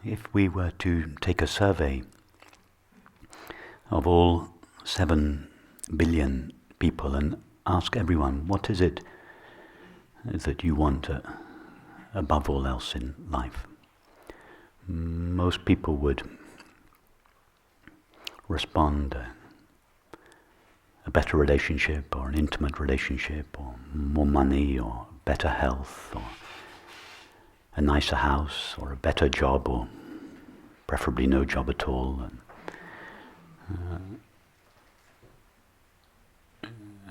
if we were to take a survey of all 7 billion people and ask everyone, what is it that you want above all else in life? Most people would respond a better relationship, or an intimate relationship, or more money, or better health, or a nicer house, or a better job, or preferably no job at all, and,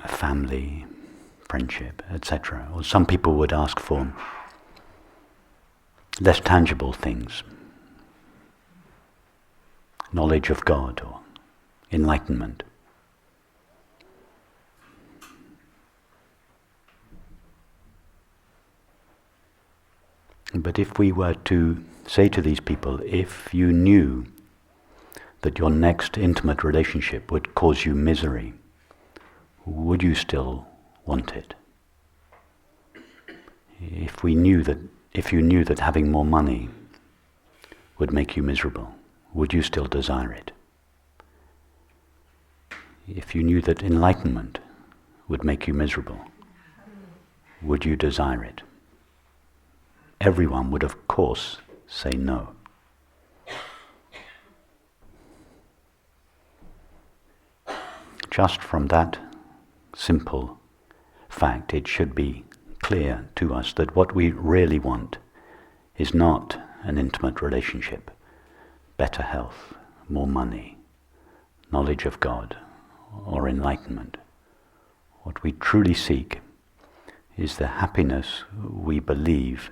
a family, friendship, etc. Or some people would ask for less tangible things, knowledge of God, or enlightenment. But if we were to say to these people, if you knew that your next intimate relationship would cause you misery, would you still want it? If you knew that having more money would make you miserable, would you still desire it? If you knew that enlightenment would make you miserable, would you desire it? Everyone would, of course, say no. Just from that simple fact, it should be clear to us that what we really want is not an intimate relationship, better health, more money, knowledge of God, or enlightenment. What we truly seek is the happiness we believe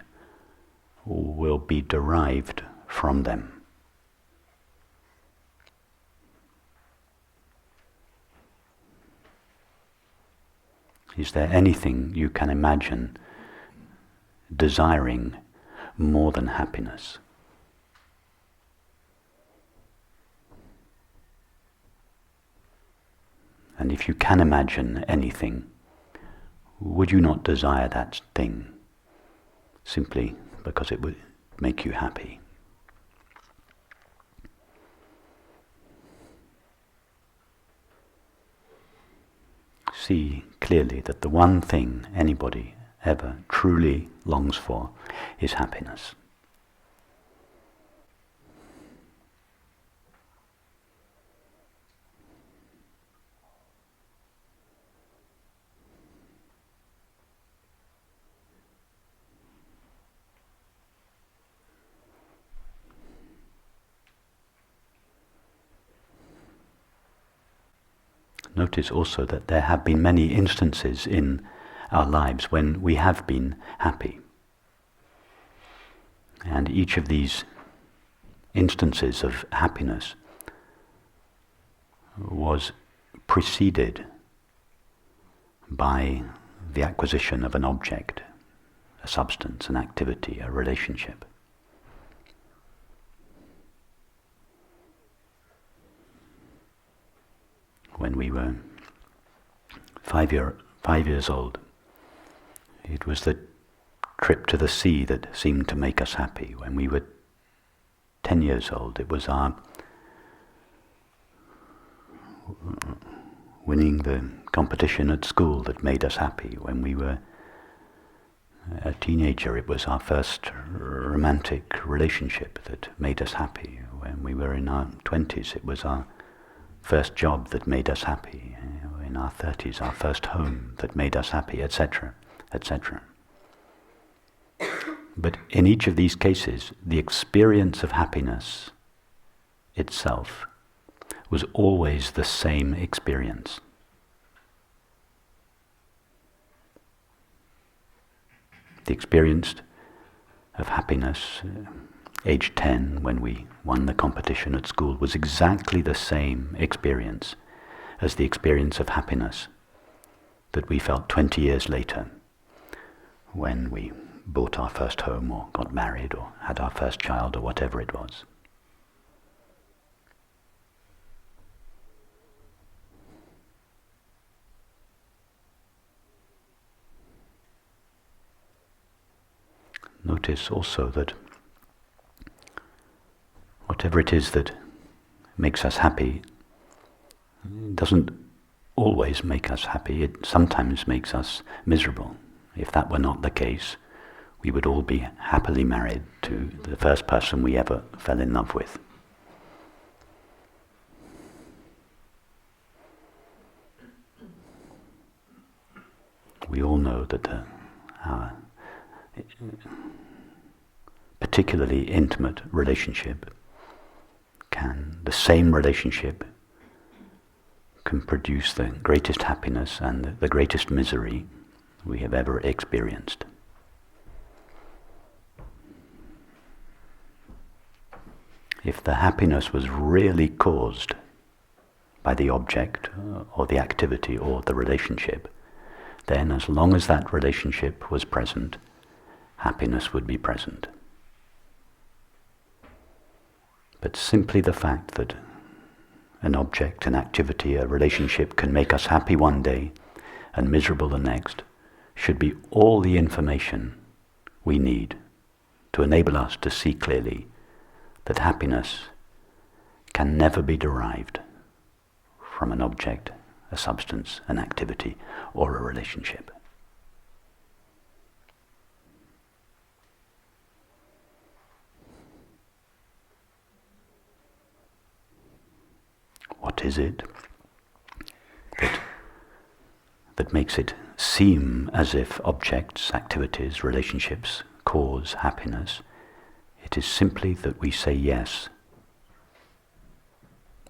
will be derived from them. Is there anything you can imagine desiring more than happiness? And if you can imagine anything, would you not desire that thing simply because it would make you happy? See clearly that the one thing anybody ever truly longs for is happiness. Notice also that there have been many instances in our lives when we have been happy. And each of these instances of happiness was preceded by the acquisition of an object, a substance, an activity, a relationship. When we were 5 years old, it was the trip to the sea that seemed to make us happy. When we were 10 years old, it was our winning the competition at school that made us happy. When we were a teenager, it was our first romantic relationship that made us happy. When we were in our 20s, it was our first job that made us happy. In our 30s, our first home that made us happy, etc., etc. But in each of these cases, the experience of happiness itself was always the same experience. The experience of happiness, age 10, when we won the competition at school, was exactly the same experience as the experience of happiness that we felt 20 years later when we bought our first home or got married or had our first child or whatever it was. Notice also that whatever it is that makes us happy doesn't always make us happy. It sometimes makes us miserable. If that were not the case, we would all be happily married to the first person we ever fell in love with. We all know that our particularly intimate relationship the same relationship can produce the greatest happiness and the greatest misery we have ever experienced. If the happiness was really caused by the object or the activity or the relationship, then as long as that relationship was present, happiness would be present. But simply the fact that an object, an activity, a relationship can make us happy one day and miserable the next should be all the information we need to enable us to see clearly that happiness can never be derived from an object, a substance, an activity, or a relationship. What is it that makes it seem as if objects, activities, relationships cause happiness? It is simply that we say yes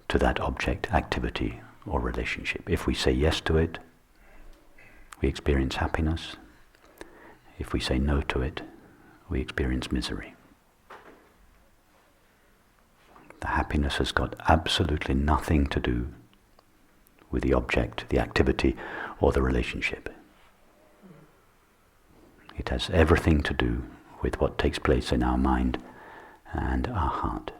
to that object, activity, or relationship. If we say yes to it, we experience happiness. If we say no to it, we experience misery. The happiness has got absolutely nothing to do with the object, the activity, or the relationship. It has everything to do with what takes place in our mind and our heart.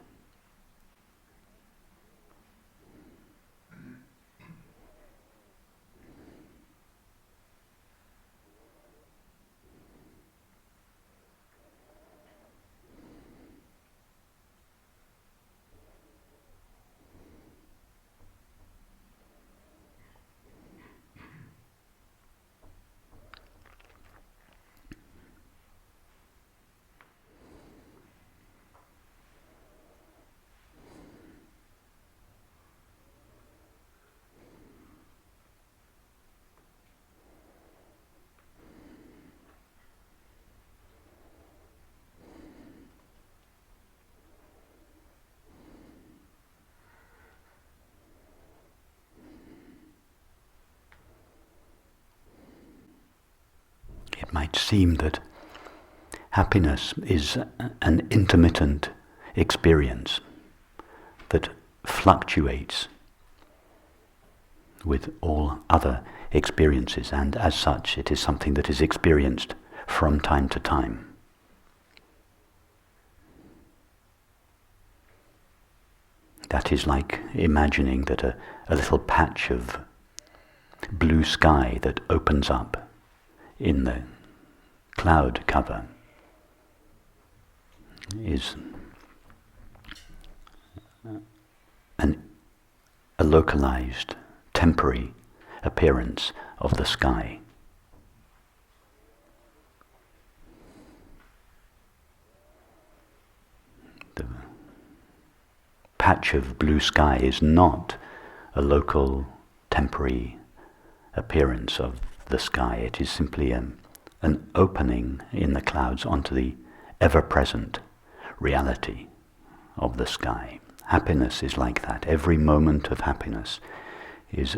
It might seem that happiness is an intermittent experience that fluctuates with all other experiences, and as such it is something that is experienced from time to time. That is like imagining that a little patch of blue sky that opens up in the cloud cover is a localized, temporary appearance of the sky. The patch of blue sky is not a local, temporary appearance of the sky. It is simply an opening in the clouds onto the ever-present reality of the sky. Happiness is like that. Every moment of happiness is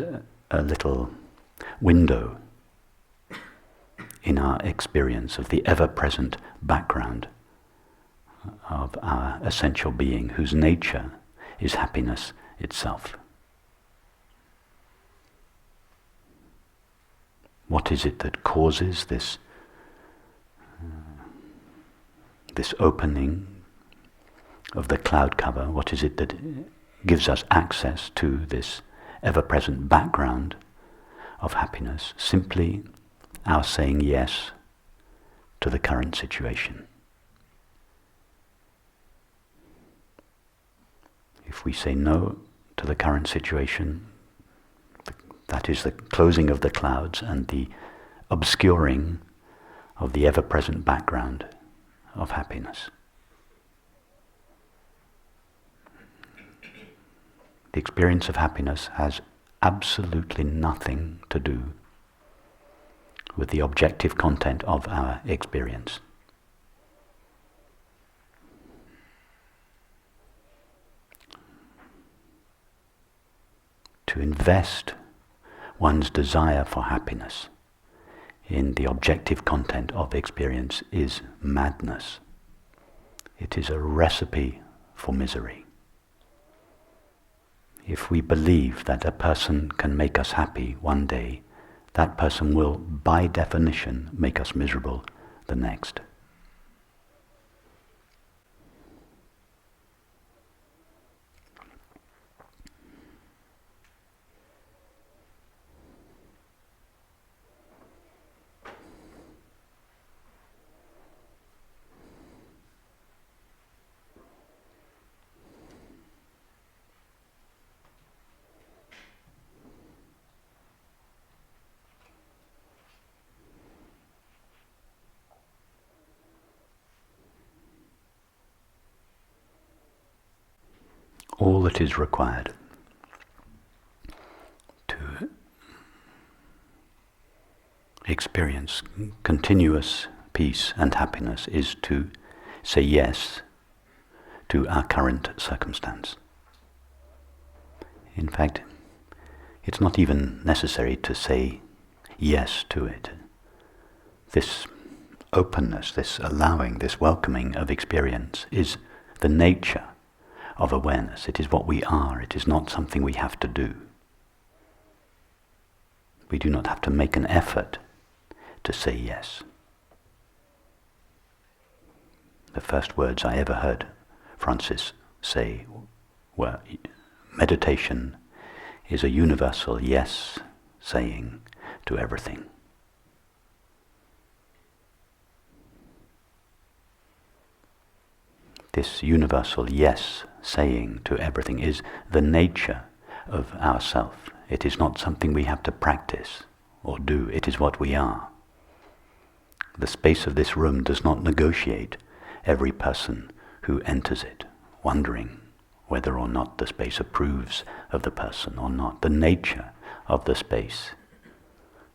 a little window in our experience of the ever-present background of our essential being, whose nature is happiness itself. What is it that causes this opening of the cloud cover? What is it that gives us access to this ever-present background of happiness? Simply our saying yes to the current situation. If we say no to the current situation, that is the closing of the clouds and the obscuring of the ever-present background of happiness. The experience of happiness has absolutely nothing to do with the objective content of our experience. To invest one's desire for happiness in the objective content of experience is madness. It is a recipe for misery. If we believe that a person can make us happy one day, that person will, by definition, make us miserable the next. All that is required to experience continuous peace and happiness is to say yes to our current circumstance. In fact, it's not even necessary to say yes to it. This openness, this allowing, this welcoming of experience is the nature of awareness. It is what we are. It is not something we have to do. We do not have to make an effort to say yes. The first words I ever heard Francis say were, meditation is a universal yes saying to everything. This universal yes saying to everything is the nature of ourself. It is not something we have to practice or do. It is what we are. The space of this room does not negotiate every person who enters it, wondering whether or not the space approves of the person or not. The nature of the space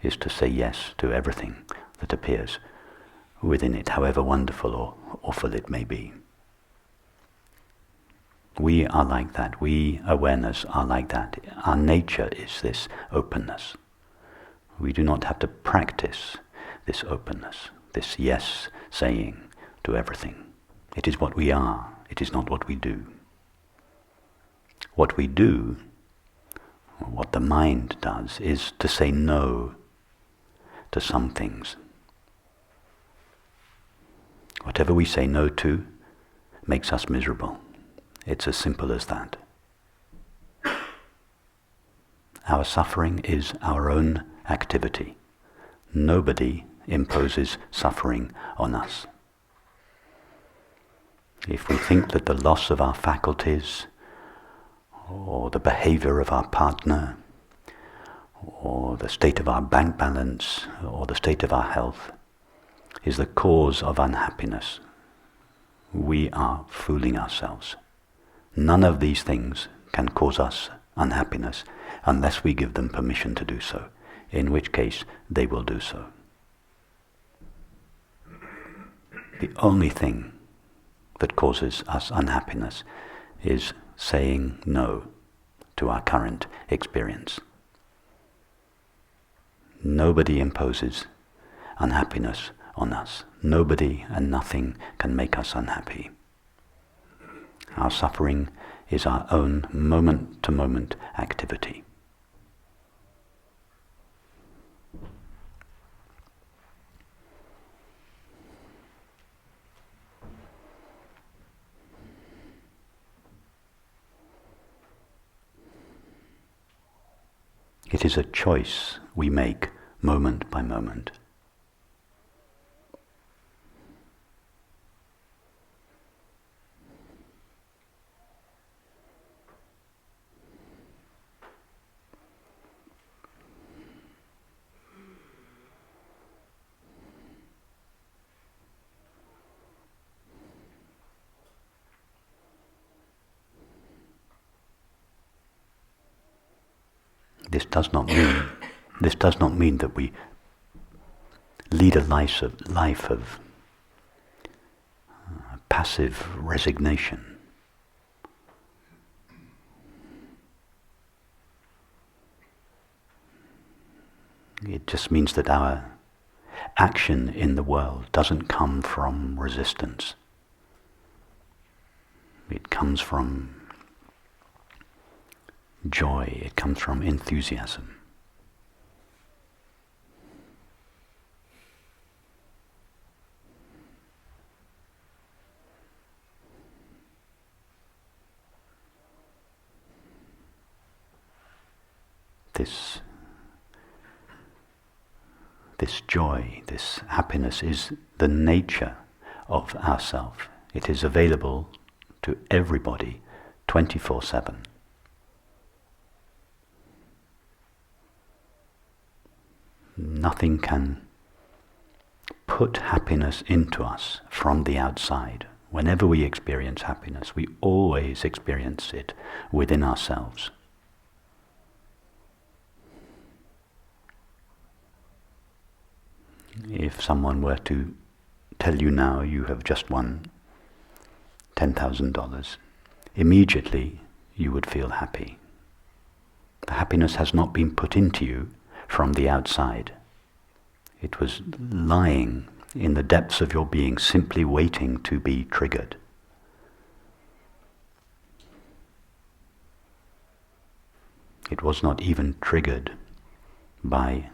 is to say yes to everything that appears within it, however wonderful or awful it may be. We are like that. We, awareness, are like that. Our nature is this openness. We do not have to practice this openness, this yes saying to everything. It is what we are. It is not what we do. What we do, what the mind does, is to say no to some things. Whatever we say no to makes us miserable. It's as simple as that. Our suffering is our own activity. Nobody imposes suffering on us. If we think that the loss of our faculties, or the behavior of our partner, or the state of our bank balance, or the state of our health, is the cause of unhappiness, we are fooling ourselves. None of these things can cause us unhappiness unless we give them permission to do so, in which case they will do so. The only thing that causes us unhappiness is saying no to our current experience. Nobody imposes unhappiness on us. Nobody and nothing can make us unhappy. Our suffering is our own moment-to-moment activity. It is a choice we make moment by moment. This does not mean that we lead a life of passive resignation. It just means that our action in the world doesn't come from resistance. It comes from joy, it comes from enthusiasm. This joy, this happiness is the nature of ourself. It is available to everybody 24/7. Nothing can put happiness into us from the outside. Whenever we experience happiness, we always experience it within ourselves. If someone were to tell you now you have just won $10,000, immediately you would feel happy. The happiness has not been put into you from the outside. It was lying in the depths of your being, simply waiting to be triggered. It was not even triggered by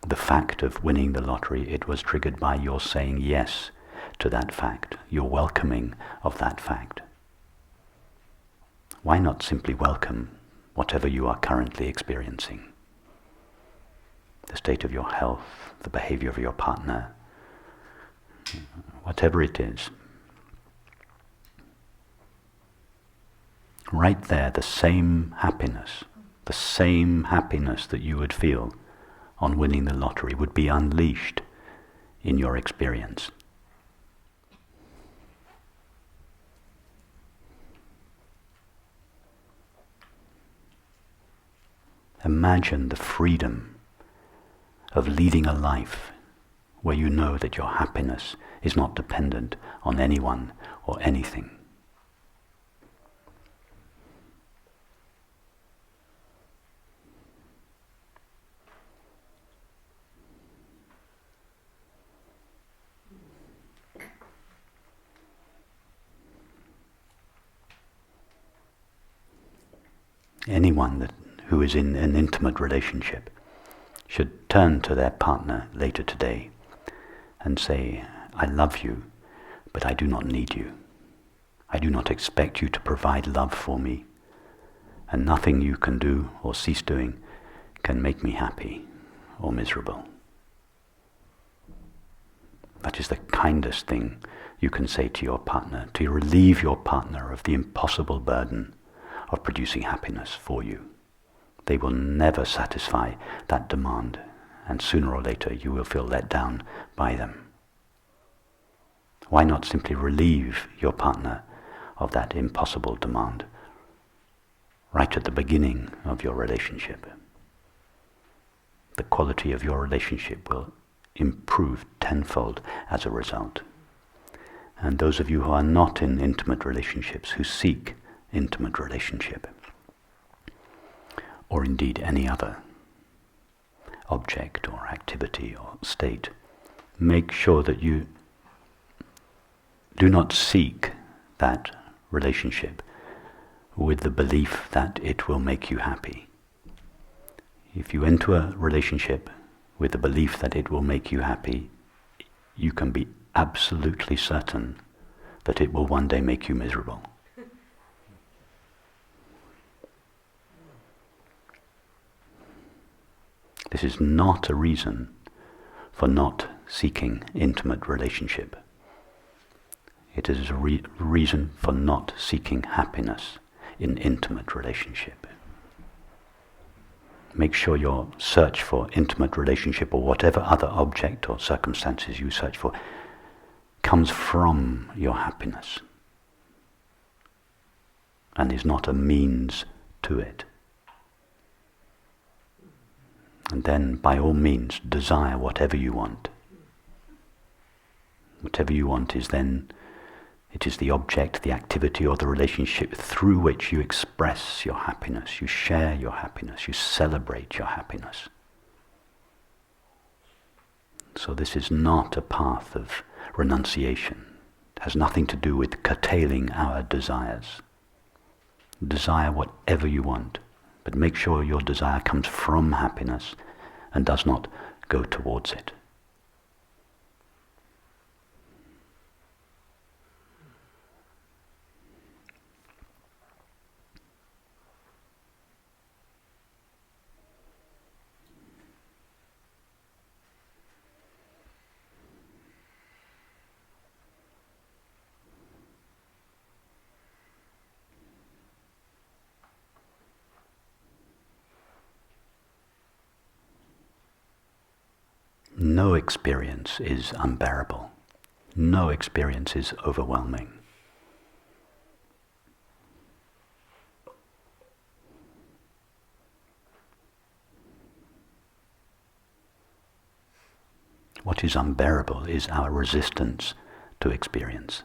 the fact of winning the lottery. It was triggered by your saying yes to that fact, your welcoming of that fact. Why not simply welcome whatever you are currently experiencing? The state of your health, the behavior of your partner, whatever it is. Right there, the same happiness that you would feel on winning the lottery would be unleashed in your experience. Imagine the freedom of leading a life where you know that your happiness is not dependent on anyone or anything. Anyone who is in an intimate relationship should turn to their partner later today and say, I love you, but I do not need you. I do not expect you to provide love for me, and nothing you can do or cease doing can make me happy or miserable. That is the kindest thing you can say to your partner, to relieve your partner of the impossible burden of producing happiness for you. They will never satisfy that demand, and sooner or later you will feel let down by them. Why not simply relieve your partner of that impossible demand right at the beginning of your relationship? The quality of your relationship will improve tenfold as a result. And those of you who are not in intimate relationships, who seek intimate relationship, or indeed any other object or activity or state, make sure that you do not seek that relationship with the belief that it will make you happy. If you enter a relationship with the belief that it will make you happy, you can be absolutely certain that it will one day make you miserable. This is not a reason for not seeking intimate relationship. It is a reason for not seeking happiness in intimate relationship. Make sure your search for intimate relationship, or whatever other object or circumstances you search for, comes from your happiness and is not a means to it. And then, by all means, desire whatever you want. Whatever you want is then, it is the object, the activity or the relationship through which you express your happiness, you share your happiness, you celebrate your happiness. So this is not a path of renunciation. It has nothing to do with curtailing our desires. Desire whatever you want, but make sure your desire comes from happiness and does not go towards it. No experience is unbearable. No experience is overwhelming. What is unbearable is our resistance to experience.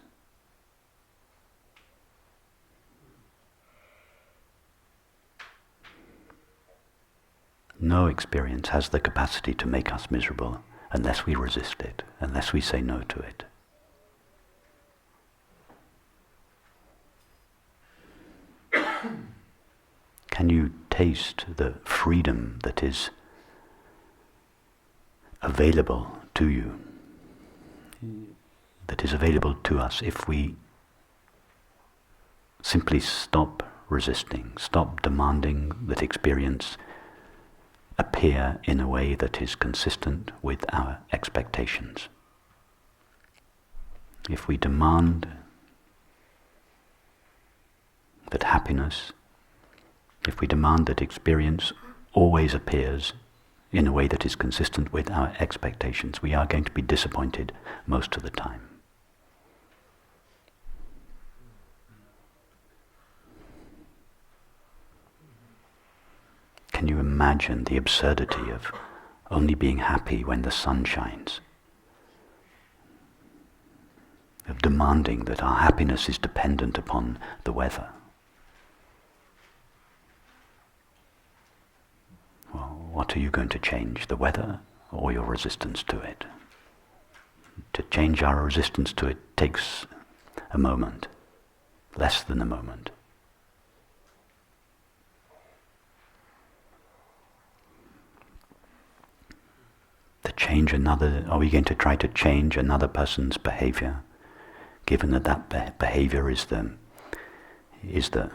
No experience has the capacity to make us miserable unless we resist it, unless we say no to it. Can you taste the freedom that is available to you, that is available to us if we simply stop resisting, stop demanding that experience appear in a way that is consistent with our expectations? If we demand that happiness, if we demand that experience always appears in a way that is consistent with our expectations, we are going to be disappointed most of the time. Can you imagine the absurdity of only being happy when the sun shines? Of demanding that our happiness is dependent upon the weather? Well, what are you going to change, the weather or your resistance to it? To change our resistance to it takes a moment, less than a moment. Are we going to try to change another person's behavior, given that behavior is the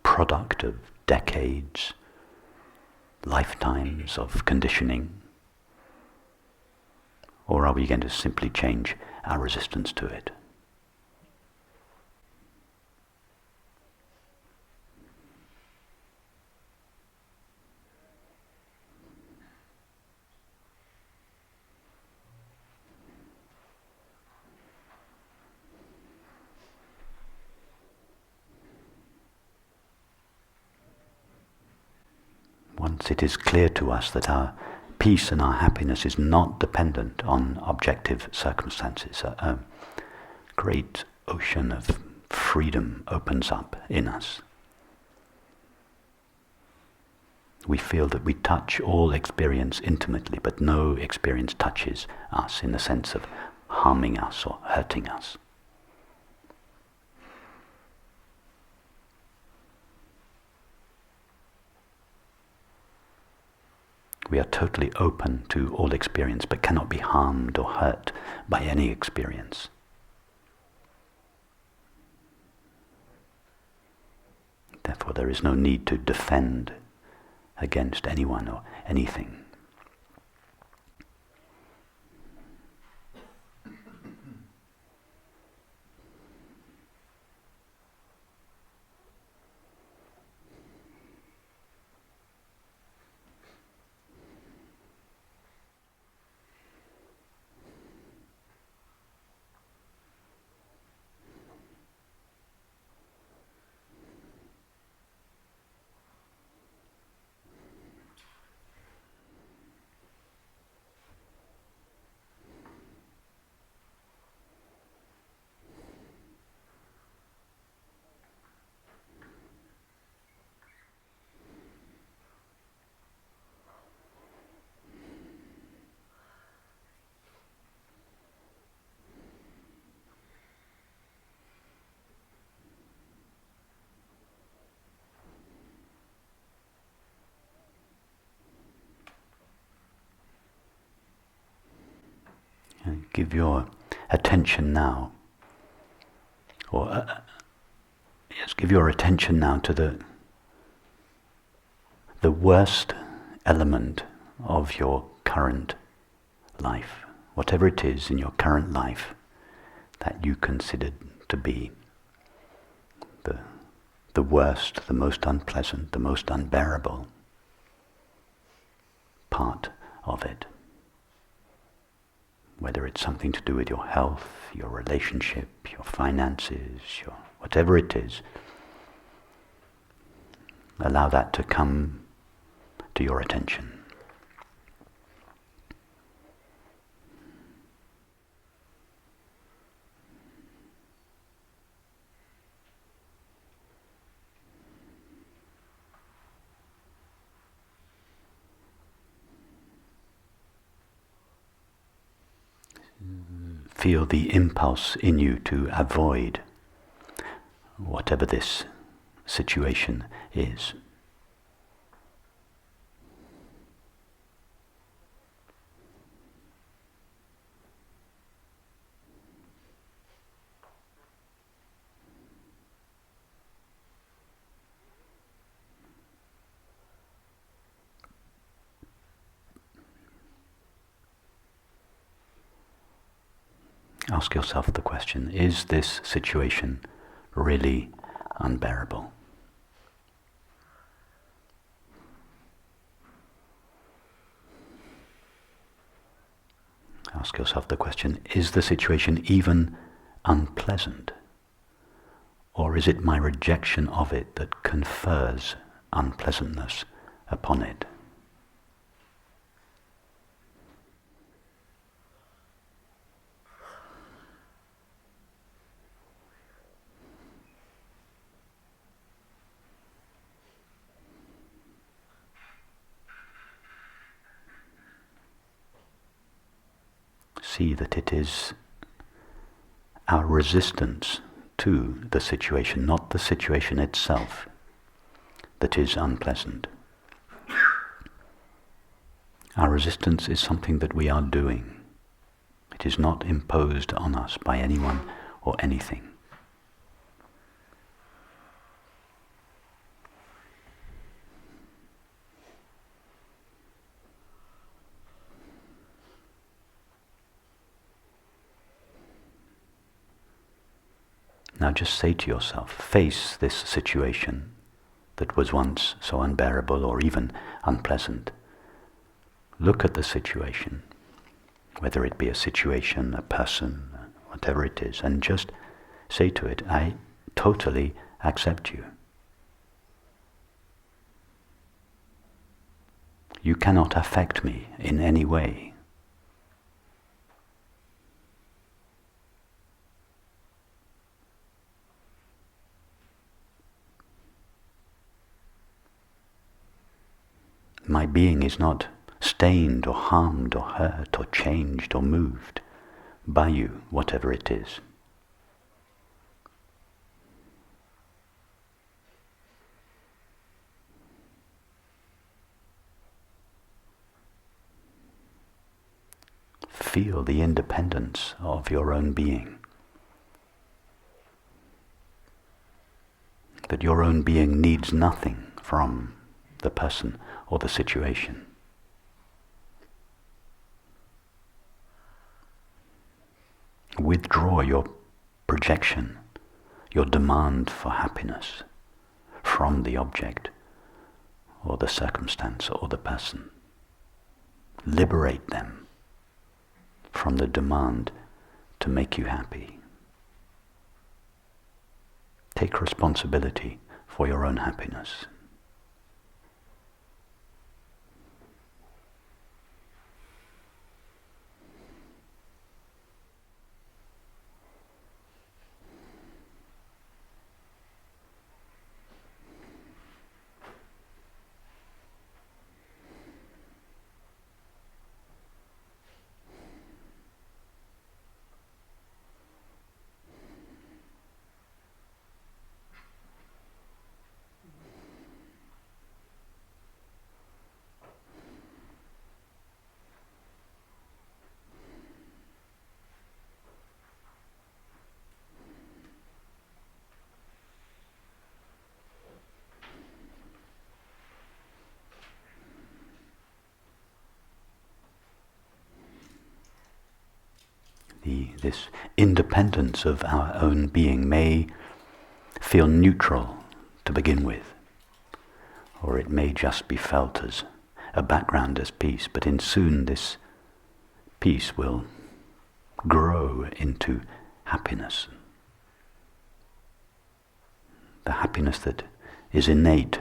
product of decades, lifetimes of conditioning? Or are we going to simply change our resistance to it? Once it is clear to us that our peace and our happiness is not dependent on objective circumstances, a great ocean of freedom opens up in us. We feel that we touch all experience intimately, but no experience touches us in the sense of harming us or hurting us. We are totally open to all experience, but cannot be harmed or hurt by any experience. Therefore, there is no need to defend against anyone or anything. Give your attention now, give your attention now to the worst element of your current life, whatever it is in your current life that you consider to be the worst, the most unpleasant, the most unbearable part of it. Whether it's something to do with your health, your relationship, your finances, your whatever it is, allow that to come to your attention. Feel the impulse in you to avoid whatever this situation is. Ask yourself the question, is this situation really unbearable? Ask yourself the question, is the situation even unpleasant? Or is it my rejection of it that confers unpleasantness upon it? See that it is our resistance to the situation, not the situation itself, that is unpleasant. Our resistance is something that we are doing. It is not imposed on us by anyone or anything. Now just say to yourself, face this situation that was once so unbearable or even unpleasant. Look at the situation, whether it be a situation, a person, whatever it is, and just say to it, I totally accept you. You cannot affect me in any way. My being is not stained or harmed or hurt or changed or moved by you, whatever it is. Feel the independence of your own being. That your own being needs nothing from the person or the situation. Withdraw your projection, your demand for happiness from the object or the circumstance or the person. Liberate them from the demand to make you happy. Take responsibility for your own happiness. this independence of our own being may feel neutral to begin with, or it may just be felt as a background as peace, but soon this peace will grow into happiness. The happiness that is innate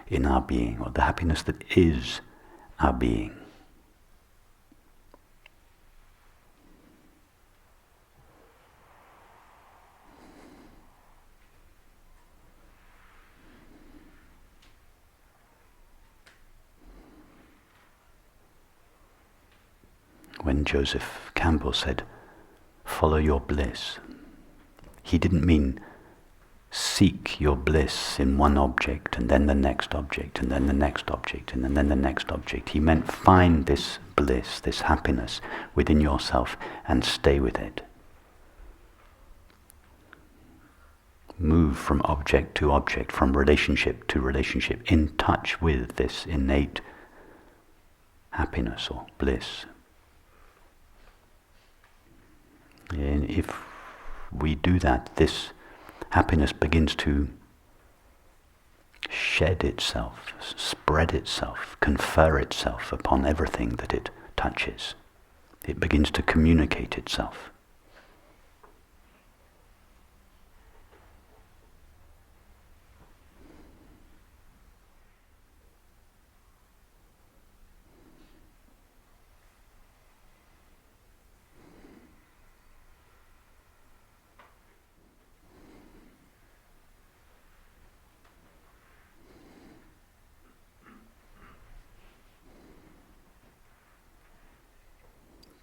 in our being, or the happiness that is our being. When Joseph Campbell said, "Follow your bliss," he didn't mean seek your bliss in one object and then the next object and then the next object and then the next object. He meant find this bliss, this happiness within yourself and stay with it. Move from object to object, from relationship to relationship, in touch with this innate happiness or bliss. And if we do that, this happiness begins to shed itself, spread itself, confer itself upon everything that it touches. It begins to communicate itself.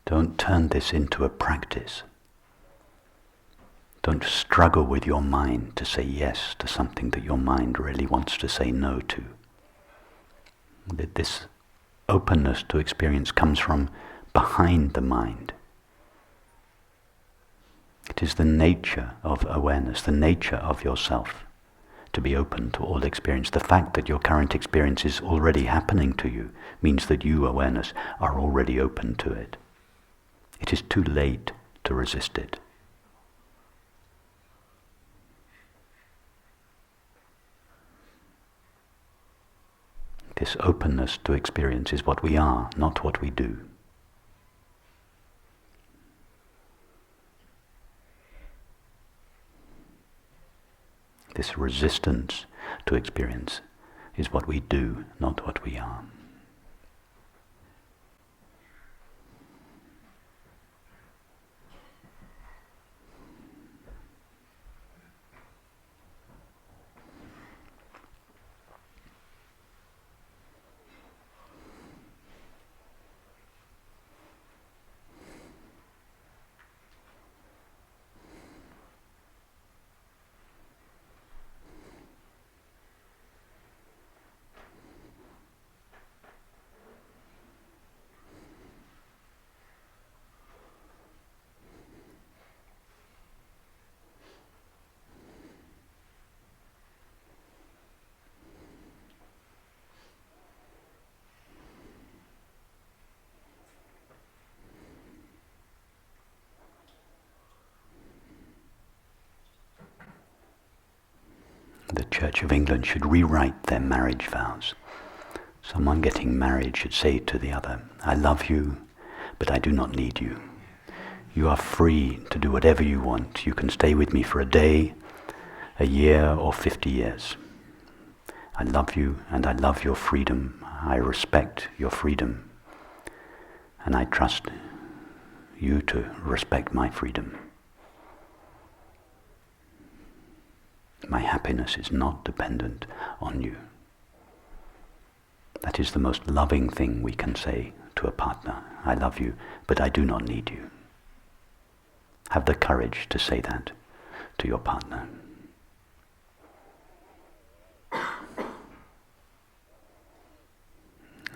Don't turn this into a practice. Don't struggle with your mind to say yes to something that your mind really wants to say no to. This openness to experience comes from behind the mind. It is the nature of awareness, the nature of yourself, to be open to all experience. The fact that your current experience is already happening to you means that you, awareness, are already open to it. It is too late to resist it. This openness to experience is what we are, not what we do. This resistance to experience is what we do, not what we are. The Church of England should rewrite their marriage vows. Someone getting married should say to the other, "I love you, but I do not need you. You are free to do whatever you want. You can stay with me for a day, a year, or 50 years. I love you, and I love your freedom. I respect your freedom, and I trust you to respect my freedom. My happiness is not dependent on you." That is the most loving thing we can say to a partner. I love you, but I do not need you. Have the courage to say that to your partner.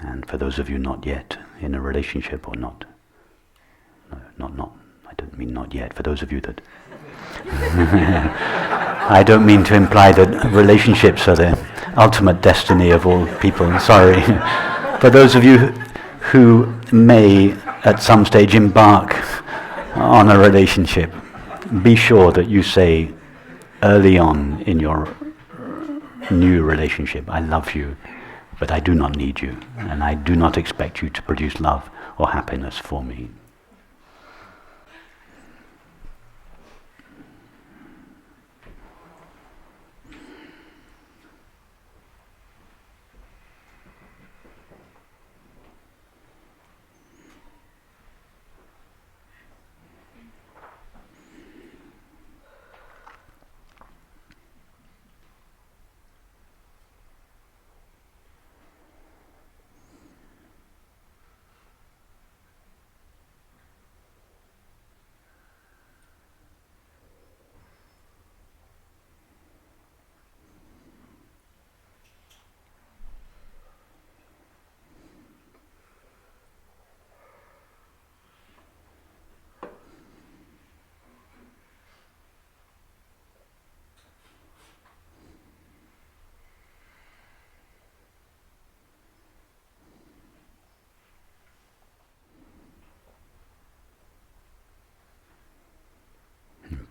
And for those of you not yet in a relationship, or not, I don't mean not yet, for those of you that I don't mean to imply that relationships are the ultimate destiny of all people, sorry. For those of you who may at some stage embark on a relationship, be sure that you say early on in your new relationship, I love you, but I do not need you, and I do not expect you to produce love or happiness for me.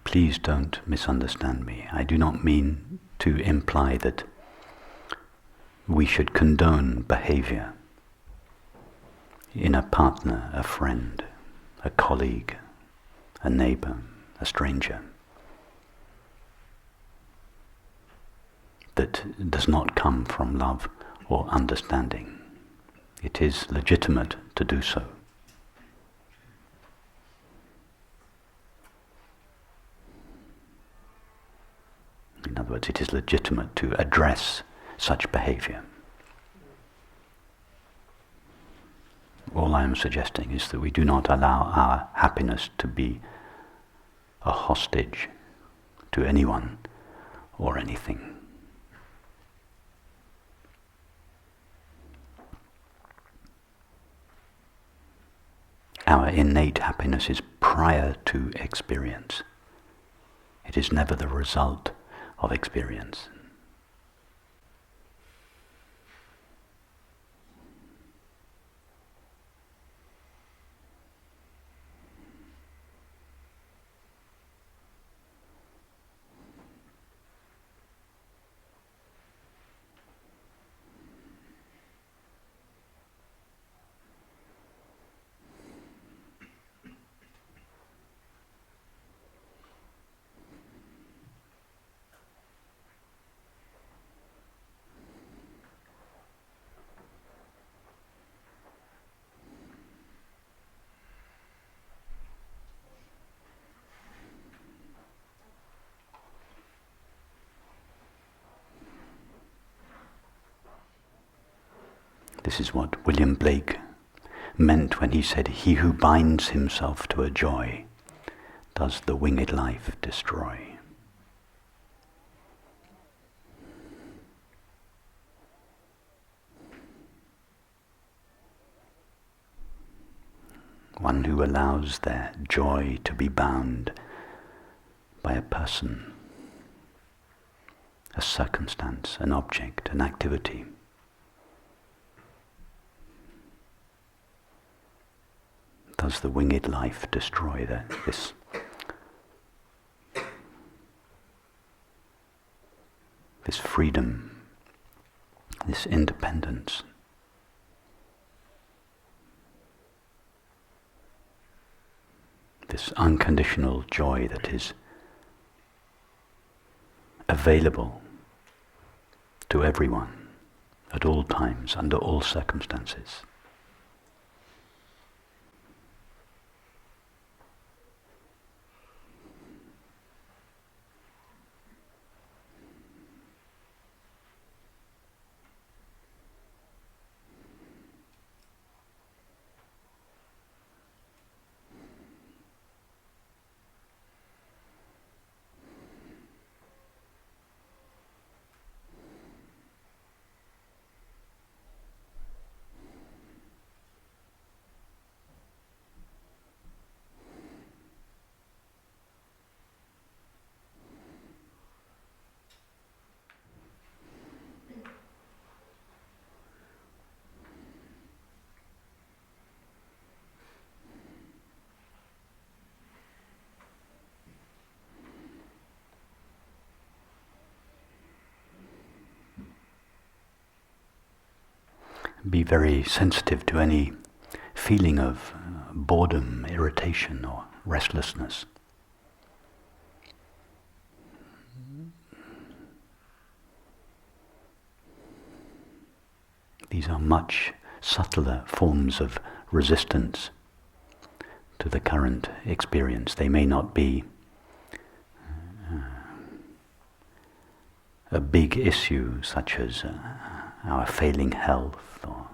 Please don't misunderstand me. I do not mean to imply that we should condone behavior in a partner, a friend, a colleague, a neighbor, a stranger, that does not come from love or understanding. It is legitimate to do so. In other words, it is legitimate to address such behavior. All I am suggesting is that we do not allow our happiness to be a hostage to anyone or anything. Our innate happiness is prior to experience. It is never the result of experience. This is what William Blake meant when he said, "He who binds himself to a joy does the winged life destroy." One who allows their joy to be bound by a person, a circumstance, an object, an activity. Does the winged life destroy this freedom, this independence? This unconditional joy that is available to everyone at all times, under all circumstances. be very sensitive to any feeling of boredom, irritation, or restlessness. These are much subtler forms of resistance to the current experience. They may not be a big issue such as our failing health or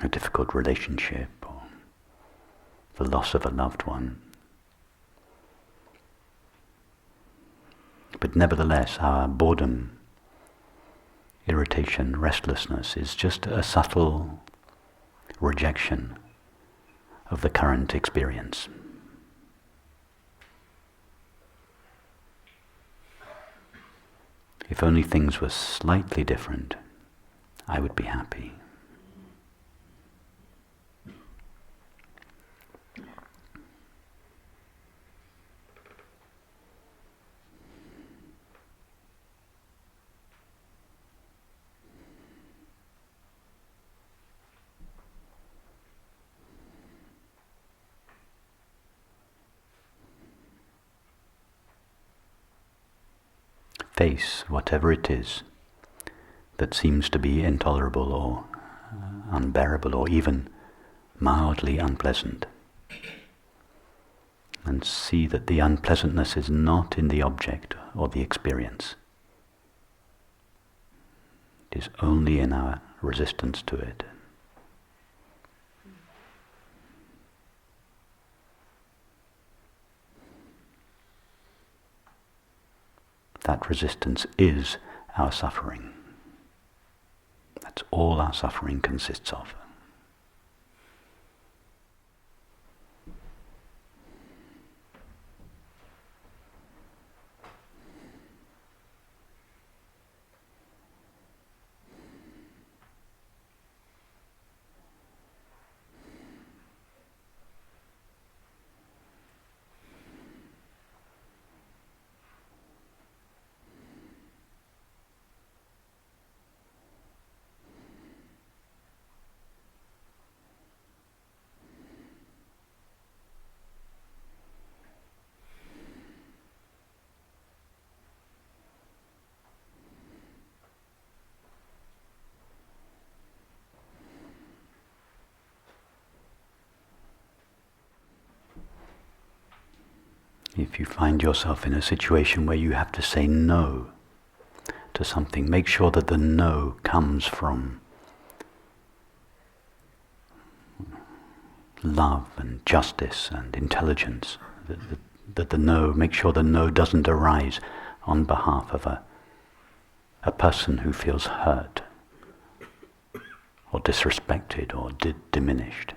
a difficult relationship or the loss of a loved one. But nevertheless, our boredom, irritation, restlessness is just a subtle rejection of the current experience. If only things were slightly different, I would be happy. Face whatever it is that seems to be intolerable or unbearable or even mildly unpleasant. And see that the unpleasantness is not in the object or the experience. It is only in our resistance to it. That resistance is our suffering. That's all our suffering consists of. If you find yourself in a situation where you have to say no to something, make sure that the no comes from love and justice and intelligence. That the no, make sure the no doesn't arise on behalf of a person who feels hurt or disrespected or diminished.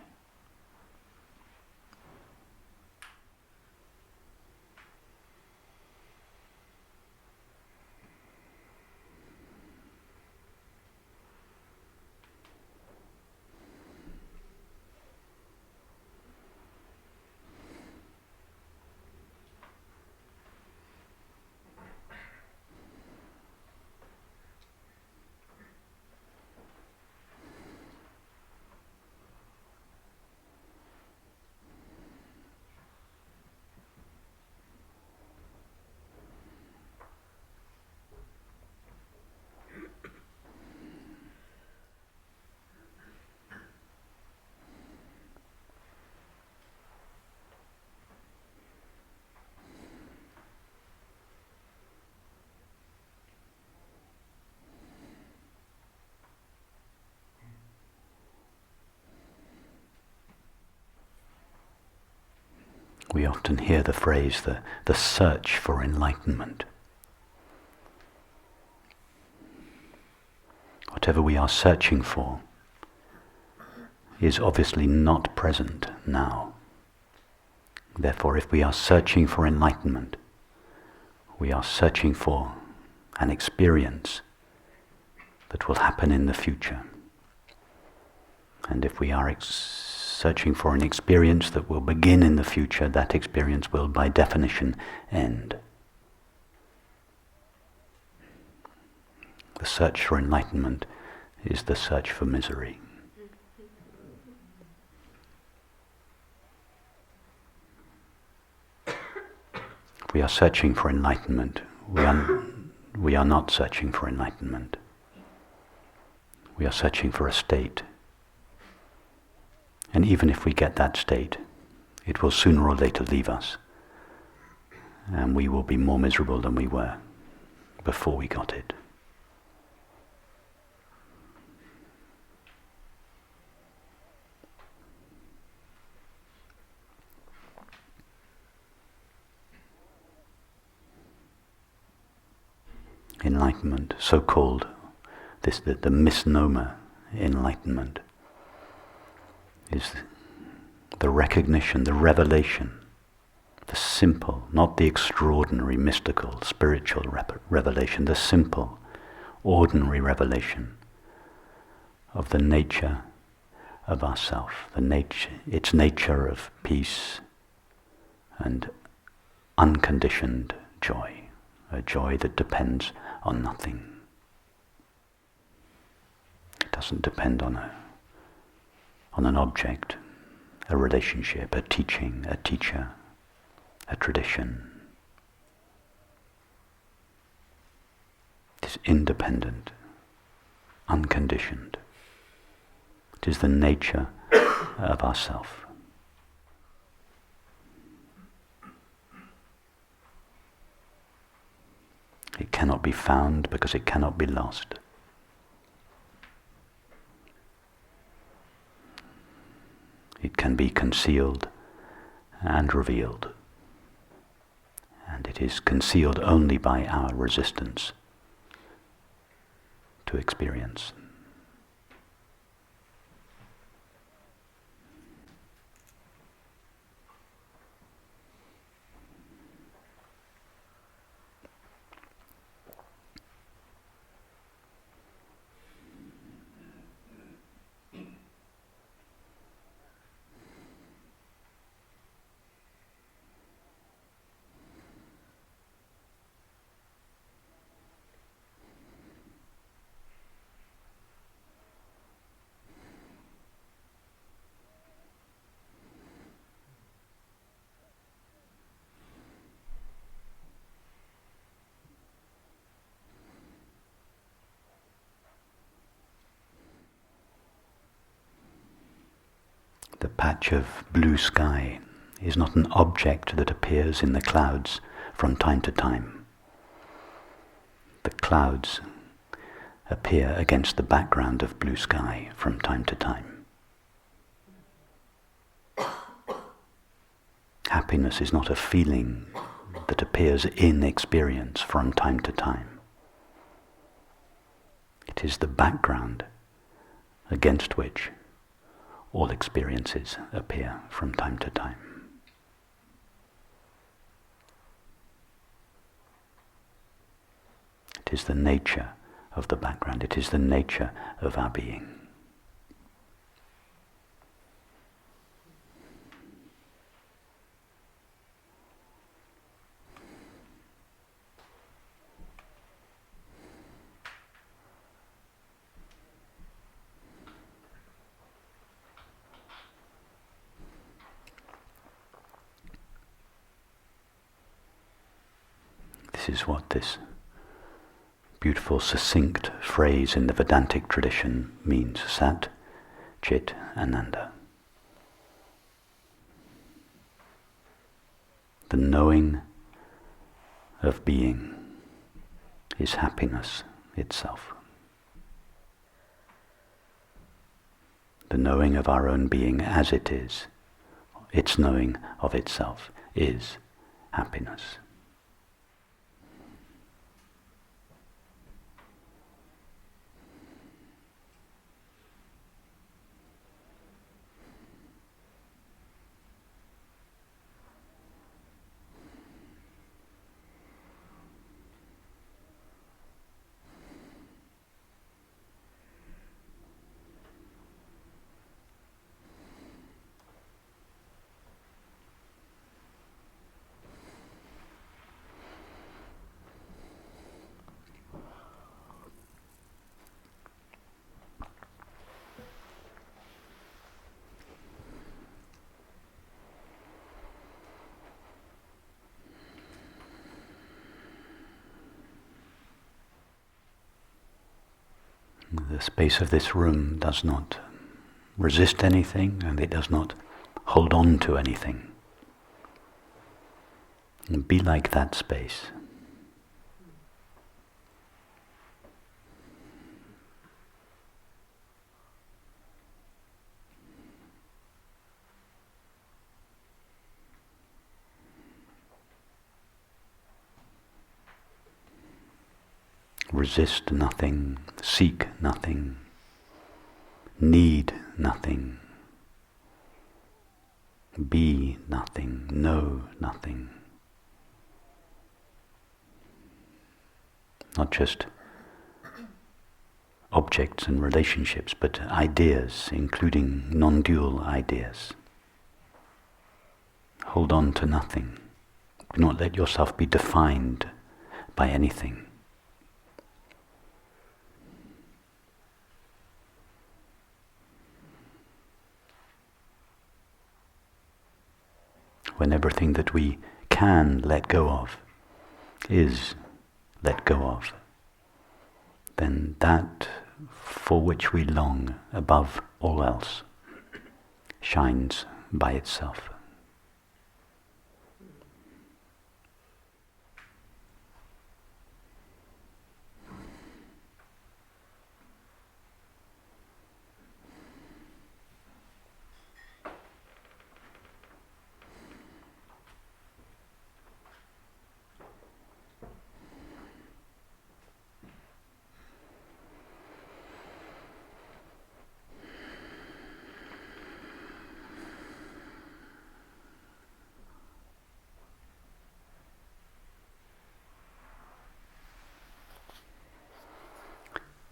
We often hear the phrase, the search for enlightenment. Whatever we are searching for is obviously not present now. Therefore, if we are searching for enlightenment, we are searching for an experience that will happen in the future. And if we are searching for an experience that will begin in the future, that experience will by definition end. The search for enlightenment is the search for misery. We are searching for enlightenment. We are not searching for enlightenment. We are searching for a state. And even if we get that state, it will sooner or later leave us. And we will be more miserable than we were before we got it. Enlightenment, so-called, the misnomer enlightenment, is the recognition, the revelation, the simple, not the extraordinary, mystical, spiritual revelation, the simple, ordinary revelation of the nature of ourself, its nature of peace and unconditioned joy, a joy that depends on nothing. It doesn't depend on an object, a relationship, a teaching, a teacher, a tradition. It is independent, unconditioned. It is the nature of ourself. It cannot be found because it cannot be lost. It can be concealed and revealed. And it is concealed only by our resistance to experience. The patch of blue sky is not an object that appears in the clouds from time to time. The clouds appear against the background of blue sky from time to time. Happiness is not a feeling that appears in experience from time to time. It is the background against which all experiences appear from time to time. It is the nature of the background. It is the nature of our being. This is what this beautiful, succinct phrase in the Vedantic tradition means: Sat, Chit, Ananda. The knowing of being is happiness itself. The knowing of our own being as it is, its knowing of itself, is happiness. The space of this room does not resist anything, and it does not hold on to anything. And be like that space. Resist nothing, seek nothing, need nothing, be nothing, know nothing. Not just objects and relationships, but ideas, including non-dual ideas. Hold on to nothing. Do not let yourself be defined by anything. When everything that we can let go of is let go of, then that for which we long above all else shines by itself.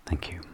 Thank you.